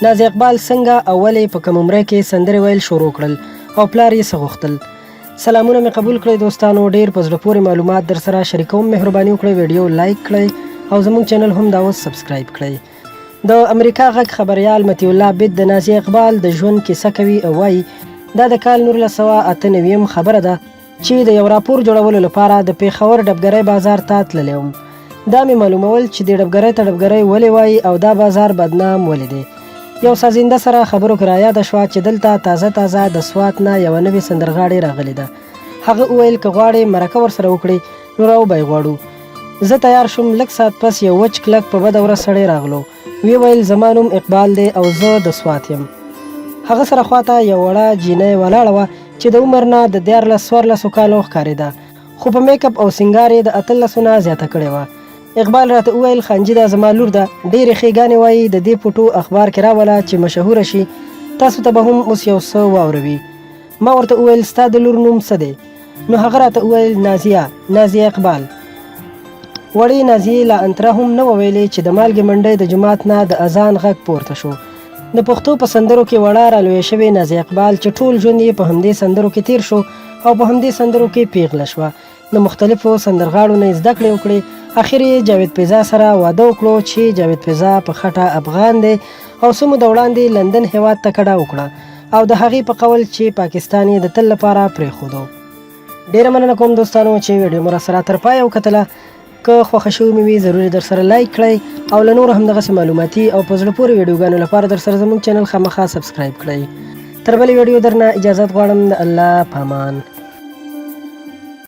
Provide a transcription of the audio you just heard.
نازیه اقبال څنګه اولې په کوم عمره کې سندرې ویل شروع کړل او پلار یې څه غوښتل. سلامونه مې قبول کړئ دوستانو، ډېر په زړه پورې معلومات در سره شریکوم. مهرباني وکړئ ویډیو لایک کړئ او زموږ چینل هم دا اوس سبسکرایب کړئ. د امریکا غږ خبریال مطیع الله بیت د نازیه اقبال د ژوند کیسه کوي او وایي دا د کال 1998 خبره ده چې د یو راپور جوړولو لپاره د پیښور ډبګرۍ بازار ته تللی وم. دا مې معلومول چې د ډبګرۍ ته ډبګرۍ ولې وایي او دا بازار بدنام ولې دی. یو سازنده سره خبرو کې رایاده شوه چې دلته تازه د سوات نه یوه نوې سندرغاړې راغلې ده. هغه وویل که غواړې مرکه ورسره وکړې نو راوبی غواړو. زه تیار شوم. لږ ساعت پس یو وچ کلک په بده ورځ سړی راغلو. وی ویل زما نوم اقبال دی او زه د سوات یم. هغه سره خواته یو وړه جینۍ ولاړه وه چې د عمر نه د 14 کالو ښکارېده، خو په میک اپ او سینګار یې د 18 نه زیاته کړې وه. اقبال راته وویل خنجي دا زما لور ده، ډېرې ښېګانې وایي، د دې فوټو اخبار کې راوله چې مشهوره شي، تاسو ته به هم اوس یو څه واوروي. ما ورته وویل ستا د لور نوم څه دی؟ نو هغه راته وویل نازیه اقبال. وړې نازیې لا انتره هم نه وویلې چې د مالګې منډۍ د جومات نه د اذان غږ پورته شو. د پښتو په سندرو کې وړه رالویه شوې نازیه اقبال چې ټول ژوند یې په همدې سندرو کې تیر شو او په همدې سندرو کې پیغله شوه. د مختلفو سندرغاړو نه زده کړې وکړې. اخر یې جاوید پیزا سره واده وکړو چې جاوید پیزا په خټه افغان دی او څه موده وړاندې لندن هېواد ته کډه وکړه او د هغې په قول چې پاکستان یې د تل لپاره پرېښودو. ډېره مننه کوم دوستانو چې ویډیو مو راسره تر پایه وکتله. که خوښه شوې مې وي ضروري در سره لایک کړئ او له نورو همدغسې معلوماتي او په زړه پورې ویډیوګانو لپاره در سره زموږ چینل خامخا سبسکرایب کړئ. تر بلې ویډیو درنه اجازت غواړم. د الله په امان.